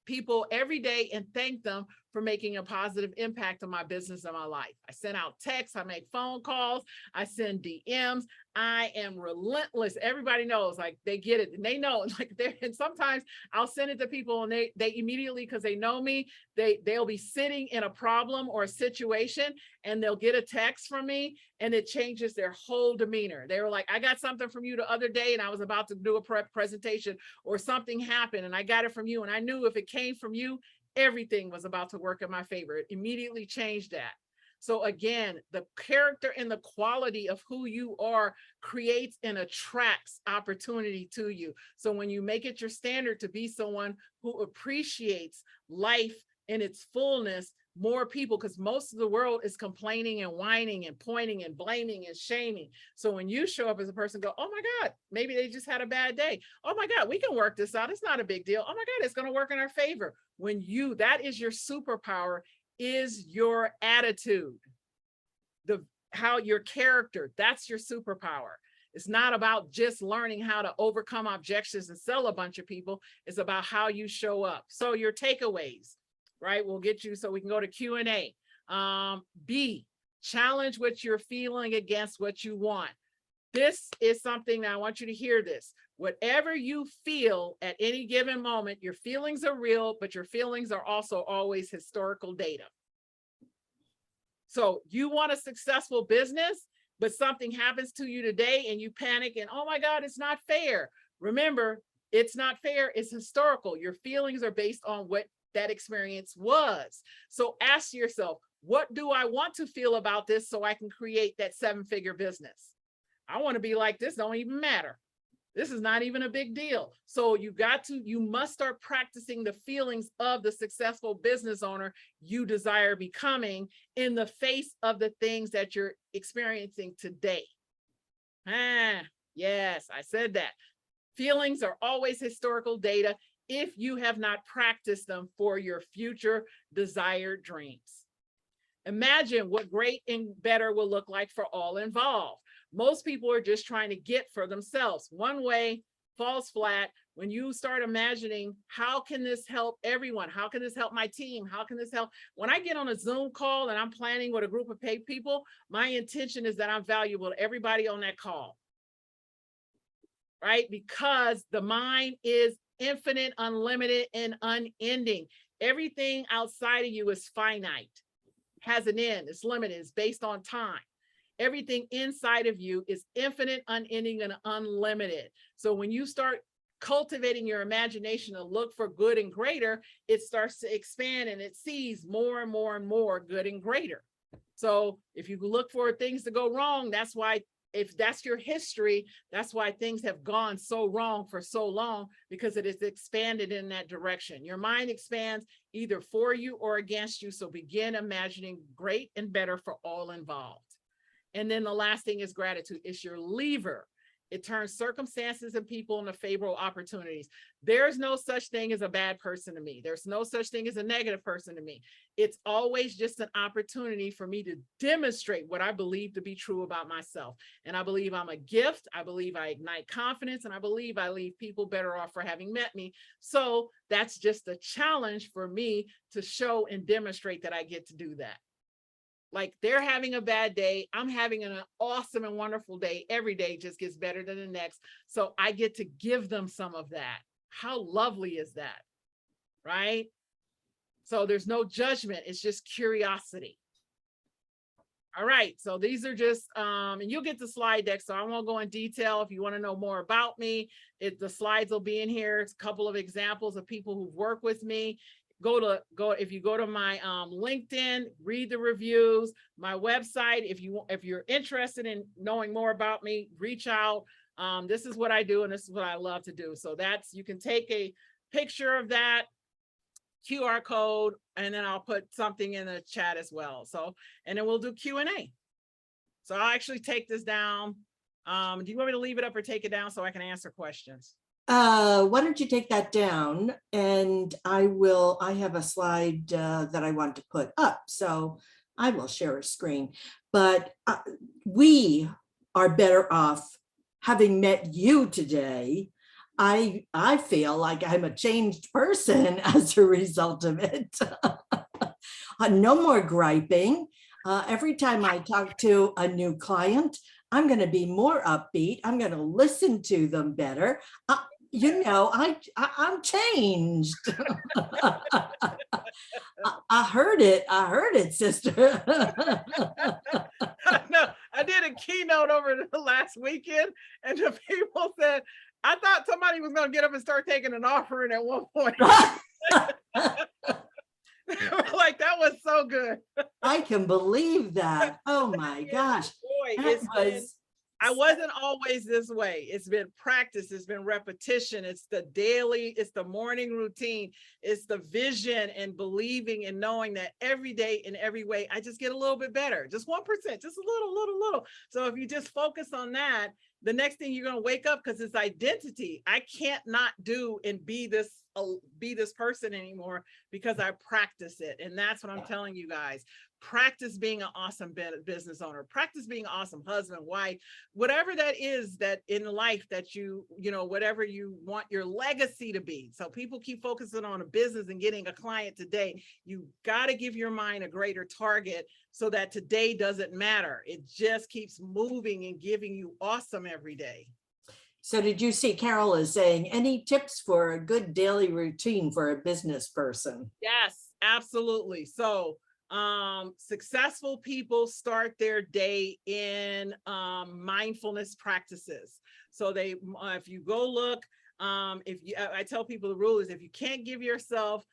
[SPEAKER 2] people every day and thank them for making a positive impact on my business and my life. I send out texts, I make phone calls, I send DMs. I am relentless. Everybody knows, like they get it and they know, like and sometimes I'll send it to people and they immediately, because they know me, they'll be sitting in a problem or a situation and they'll get a text from me and it changes their whole demeanor. They were like, I got something from you the other day and I was about to do a presentation or something happened and I got it from you and I knew if it came from you, everything was about to work in my favor. It immediately changed that. So again, the character and the quality of who you are creates and attracts opportunity to you. So when you make it your standard to be someone who appreciates life in its fullness, more people, because most of the world is complaining and whining and pointing and blaming and shaming. So when you show up as a person, go, oh my God, maybe they just had a bad day. Oh my God, we can work this out. It's not a big deal. Oh my God, it's going to work in our favor. When that is your superpower, is your attitude, how your character, that's your superpower. It's not about just learning how to overcome objections and sell a bunch of people. It's about how you show up. So your takeaways, right? We'll get you so we can go to Q&A. B, challenge what you're feeling against what you want. This is something that I want you to hear this. Whatever you feel at any given moment, your feelings are real, but your feelings are also always historical data. So you want a successful business, but something happens to you today and you panic and, oh my God, it's not fair. Remember, it's not fair. It's historical. Your feelings are based on what that experience was. So ask yourself, what do I want to feel about this so I can create that 7-figure business? I want to be like this, don't even matter. This is not even a big deal. So you must start practicing the feelings of the successful business owner you desire becoming in the face of the things that you're experiencing today. Yes, I said that. Feelings are always historical data if you have not practiced them for your future desired dreams. Imagine what great and better will look like for all involved. Most people are just trying to get for themselves. One way falls flat when you start imagining, how can this help everyone? How can this help my team? How can this help? When I get on a Zoom call and I'm planning with a group of paid people, my intention is that I'm valuable to everybody on that call, right? Because the mind is infinite, unlimited, and unending. Everything outside of you is finite, has an end, it's limited, it's based on time. Everything inside of you is infinite, unending, and unlimited. So when you start cultivating your imagination to look for good and greater, it starts to expand and it sees more and more and more good and greater. So if you look for things to go wrong, that's why, if that's your history, that's why things have gone so wrong for so long, because it is expanded in that direction. Your mind expands either for you or against you. So begin imagining great and better for all involved. And then the last thing is gratitude. It's your lever. It turns circumstances and people into favorable opportunities. There's no such thing as a bad person to me. There's no such thing as a negative person to me. It's always just an opportunity for me to demonstrate what I believe to be true about myself. And I believe I'm a gift. I believe I ignite confidence, and I believe I leave people better off for having met me. So that's just a challenge for me to show and demonstrate that I get to do that. Like, they're having a bad day, I'm having an awesome and wonderful day. Every day just gets better than the next. So I get to give them some of that. How lovely is that? Right? So there's no judgment. It's just curiosity. All right. So these are just, and you'll get the slide deck, so I won't go in detail. If you want to know more about me, the slides will be in here. It's a couple of examples of people who've worked with me. If you go to my LinkedIn, read the reviews, my website. If you're interested in knowing more about me, reach out. This is what I do, and this is what I love to do. So you can take a picture of that QR code, and then I'll put something in the chat as well. So, and then we'll do Q&A. So I'll actually take this down. Do you want me to leave it up or take it down so I can answer questions?
[SPEAKER 1] Why don't you take that down, and I have a slide that I want to put up, so I will share a screen. But we are better off having met you today. I feel like I'm a changed person as a result of it. No more griping. Every time I talk to a new client, I'm going to be more upbeat. I'm going to listen to them better. You know, I'm changed. I heard it, sister.
[SPEAKER 2] No, I did a keynote over the last weekend, and the people said, I thought somebody was going to get up and start taking an offering at one point. Like, that was so good.
[SPEAKER 1] I can believe that. Oh my gosh.
[SPEAKER 2] Boy, I wasn't always this way. It's been practice. It's been repetition. It's the daily, it's the morning routine. It's the vision and believing and knowing that every day in every way, I just get a little bit better. Just 1%, just a little. So if you just focus on that, the next thing you're going to wake up, because it's identity. I can't not do and be this person anymore because I practice it. And that's what I'm telling you guys. Practice being an awesome business owner, practice being an awesome husband, wife, whatever that is that in life that you know, whatever you want your legacy to be. So people keep focusing on a business and getting a client today. You got to give your mind a greater target so that today doesn't matter. It just keeps moving and giving you awesome every day.
[SPEAKER 1] So did you see Carol is saying, any tips for a good daily routine for a business person?
[SPEAKER 2] Yes, absolutely. So successful people start their day in mindfulness practices. So if you go look, I tell people the rule is, if you can't give yourself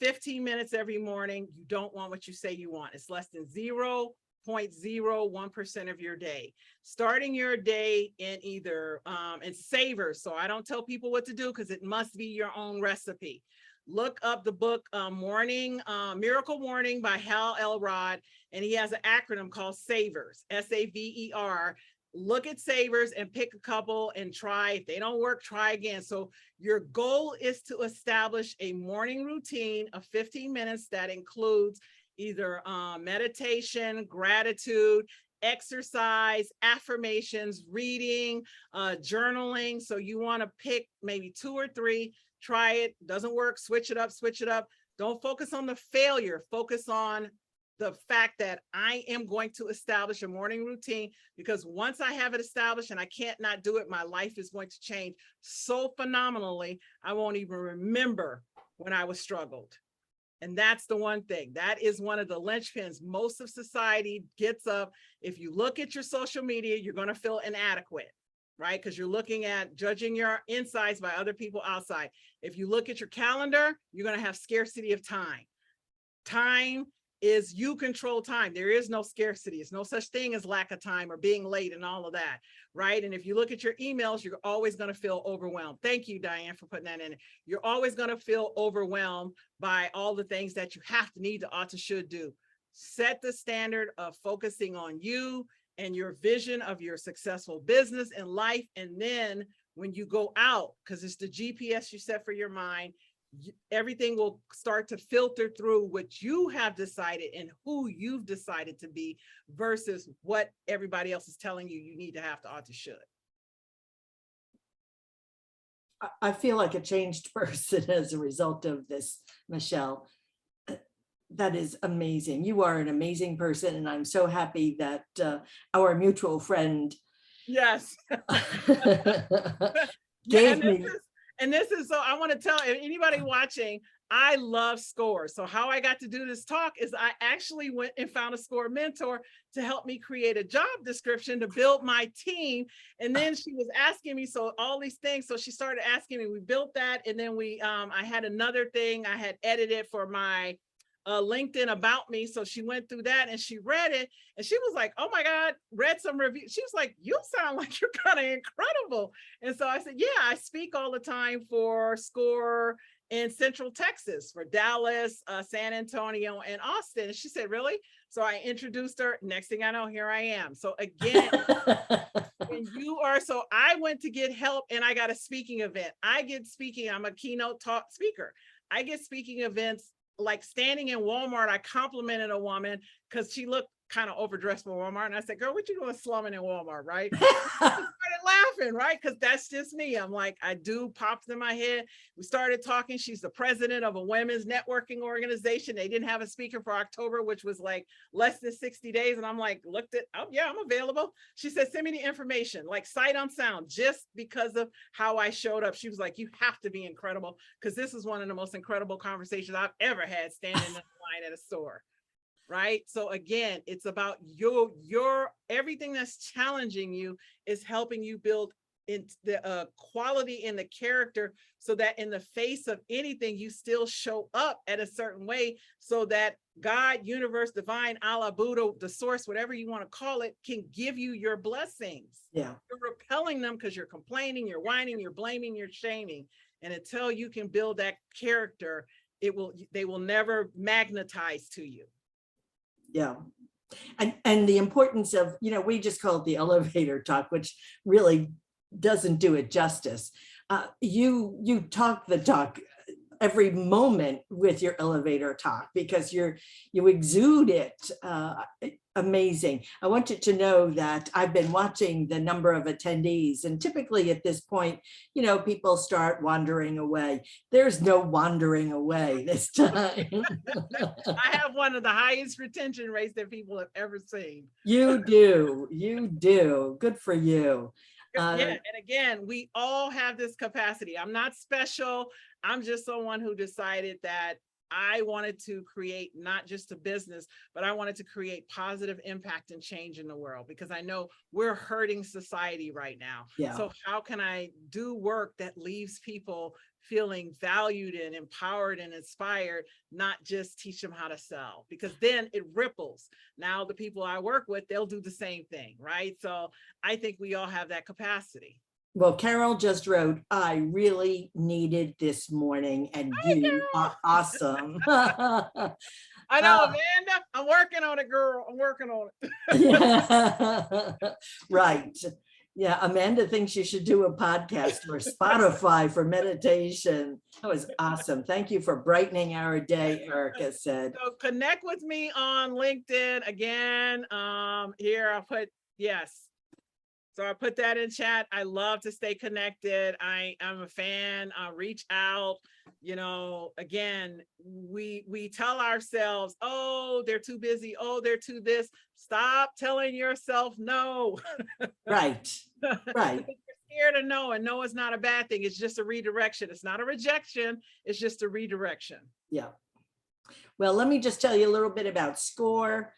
[SPEAKER 2] 15 minutes every morning, you don't want what you say you want. It's less than 0.01% of your day. Starting your day in either in savers. So I don't tell people what to do, because it must be your own recipe. Look up the book Miracle Morning by Hal Elrod, and he has an acronym called SAVERS, SAVER. Look at SAVERS and pick a couple and try. If they don't work, try again. So your goal is to establish a morning routine of 15 minutes that includes either meditation, gratitude, exercise, affirmations, reading, journaling. So you want to pick maybe 2 or 3. Try it. Doesn't work, switch it up. Don't focus on the failure. Focus on the fact that I am going to establish a morning routine, because once I have it established and I can't not do it, my life is going to change so phenomenally. I won't even remember when I was struggled. And that's the one thing. That is one of the linchpins. Most of society gets up. If you look at your social media, you're going to feel inadequate. right? Because you're looking at judging your insides by other people outside. If you look at your calendar, you're going to have scarcity of time. Time is, you control time. There is no scarcity. It's no such thing as lack of time or being late and all of that, right? And if you look at your emails, you're always going to feel overwhelmed. Thank you, Diane, for putting that in. You're always going to feel overwhelmed by all the things that you have to, need to, ought to, should do. Set the standard of focusing on you and your vision of your successful business and life. And then when you go out, because it's the GPS you set for your mind, everything will start to filter through what you have decided and who you've decided to be versus what everybody else is telling you you need to, have to, ought to, should.
[SPEAKER 1] I feel like a changed person as a result of this, Meshell. That is amazing. You are an amazing person, and I'm so happy that our mutual friend
[SPEAKER 2] Yes.
[SPEAKER 1] gave me.
[SPEAKER 2] And this is, so I want to tell anybody watching, I love SCORE. So how I got to do this talk is I actually went and found a SCORE mentor to help me create a job description to build my team. And then she was asking me, so all these things. So she started asking me, we built that. And then I had another thing I had edited for my LinkedIn about me. So she went through that and she read it and she was like, oh my God, read some reviews. She was like, you sound like you're kind of incredible. And so I said, yeah, I speak all the time for SCORE in Central Texas, for Dallas, San Antonio, and Austin. And she said, really? So I introduced her. Next thing I know, here I am. So again, when you are, so I went to get help and I got a speaking event. I'm a keynote talk speaker. I get speaking events. Like standing in Walmart, I complimented a woman because she looked kind of overdressed for Walmart. And I said, girl, what you doing slumming in Walmart, right? I started laughing, right? Because that's just me. I'm like, I do, pops in my head. We started talking. She's the president of a women's networking organization. They didn't have a speaker for October, which was like less than 60 days. And I'm like, looked at, oh yeah, I'm available. She said, send me the information, like sight on sound, just because of how I showed up. She was like, you have to be incredible, because this is one of the most incredible conversations I've ever had standing in line at a store. Right. So again, it's about your everything that's challenging you is helping you build in the quality in the character, so that in the face of anything, you still show up at a certain way, so that God, universe, divine, Allah, Buddha, the source, whatever you want to call it, can give you your blessings.
[SPEAKER 1] Yeah.
[SPEAKER 2] You're repelling them because you're complaining, you're whining, you're blaming, you're shaming. And until you can build that character, they will never magnetize to you.
[SPEAKER 1] Yeah. And the importance of, we just call it the elevator talk, which really doesn't do it justice. You talk the talk every moment with your elevator talk, because you exude it. Amazing. I want you to know that I've been watching the number of attendees, and typically at this point, people start wandering away. There's no wandering away this time.
[SPEAKER 2] I have one of the highest retention rates that people have ever seen.
[SPEAKER 1] You do. Good for you.
[SPEAKER 2] Yeah, and again, we all have this capacity. I'm not special. I'm just someone who decided that I wanted to create not just a business, but I wanted to create positive impact and change in the world, because I know we're hurting society right now.
[SPEAKER 1] Yeah.
[SPEAKER 2] So how can I do work that leaves people feeling valued and empowered and inspired, not just teach them how to sell, because then it ripples. Now the people I work with, they'll do the same thing, right? So I think we all have that capacity.
[SPEAKER 1] Well, Carol just wrote, I really needed this morning, and you are awesome.
[SPEAKER 2] I know, Amanda, I'm working on it, girl. I'm working on it.
[SPEAKER 1] Yeah. Right. Yeah, Amanda thinks you should do a podcast or Spotify for meditation. That was awesome. Thank you for brightening our day, Erica said.
[SPEAKER 2] So connect with me on LinkedIn again. Here I'll put, yes. So I put that in chat. I love to stay connected. I'm a fan. Reach out. Again, we tell ourselves, oh, they're too busy. Oh, they're too this. Stop telling yourself no.
[SPEAKER 1] Right. Right.
[SPEAKER 2] You're scared of no, and no is not a bad thing. It's just a redirection. It's not a rejection. It's just a redirection.
[SPEAKER 1] Yeah. Well, let me just tell you a little bit about SCORE.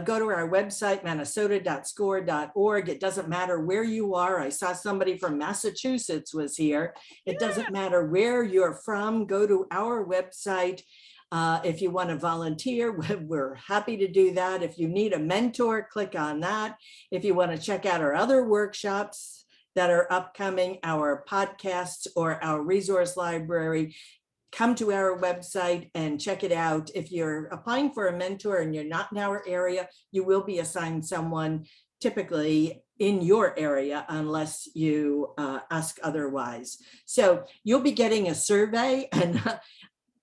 [SPEAKER 1] go to our website, minnesota.score.org. It doesn't matter where you are. I saw somebody from Massachusetts was here. It doesn't matter where you're from. Go to our website. If you want to volunteer, we're happy to do that. If you need a mentor, click on that. If you want to check out our other workshops that are upcoming, our podcasts or our resource library, come to our website and check it out. If you're applying for a mentor and you're not in our area, you will be assigned someone typically in your area unless you ask otherwise. So you'll be getting a survey, and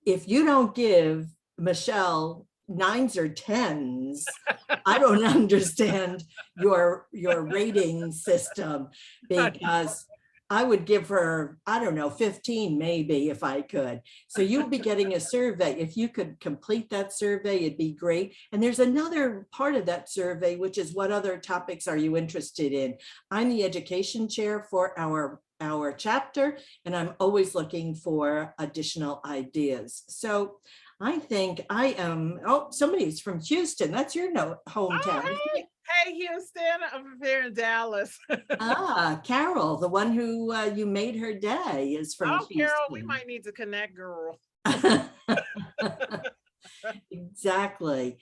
[SPEAKER 1] if you don't give Meshell 9s or 10s, I don't understand your rating system, because I would give her, I don't know, 15 maybe if I could. So you'll be getting a survey. If you could complete that survey, it'd be great. And there's another part of that survey, which is what other topics are you interested in? I'm the education chair for our chapter, and I'm always looking for additional ideas. So I think I am, oh, somebody's from Houston. That's your hometown.
[SPEAKER 2] Oh, hey, Houston, I'm here in Dallas.
[SPEAKER 1] Carol, the one who you made her day, is from Houston.
[SPEAKER 2] Carol, we might need to connect, girl.
[SPEAKER 1] Exactly.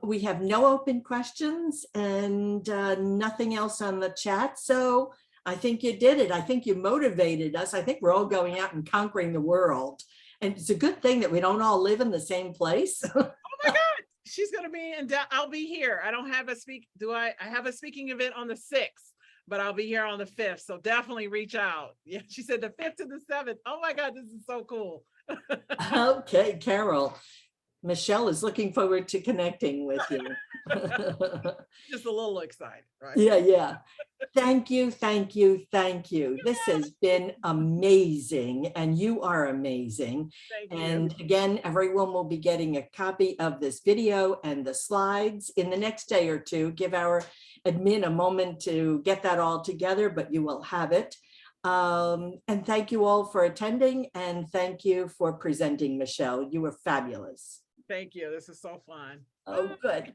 [SPEAKER 1] We have no open questions and nothing else on the chat. So I think you did it. I think you motivated us. I think we're all going out and conquering the world. And it's a good thing that we don't all live in the same place.
[SPEAKER 2] Oh my God. She's going to be in, I'll be here. I don't have I have a speaking event on the 6th, but I'll be here on the 5th. So definitely reach out. Yeah, she said the 5th to the 7th. Oh my God, this is so cool.
[SPEAKER 1] Okay, Carol. Meshell is looking forward to connecting with you.
[SPEAKER 2] Just a little excited, right?
[SPEAKER 1] Yeah. Thank you. This has been amazing, and you are amazing.
[SPEAKER 2] Thank you.
[SPEAKER 1] And again, everyone will be getting a copy of this video and the slides in the next day or two. Give our admin a moment to get that all together, but you will have it. And thank you all for attending, and thank you for presenting, Meshell. You were fabulous.
[SPEAKER 2] Thank you. This is so fun.
[SPEAKER 1] Oh, good.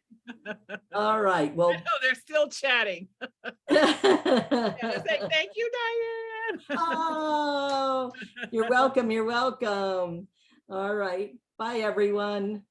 [SPEAKER 1] All right. Well,
[SPEAKER 2] they're still chatting. Say, thank you, Diane.
[SPEAKER 1] Oh, you're welcome. All right. Bye, everyone.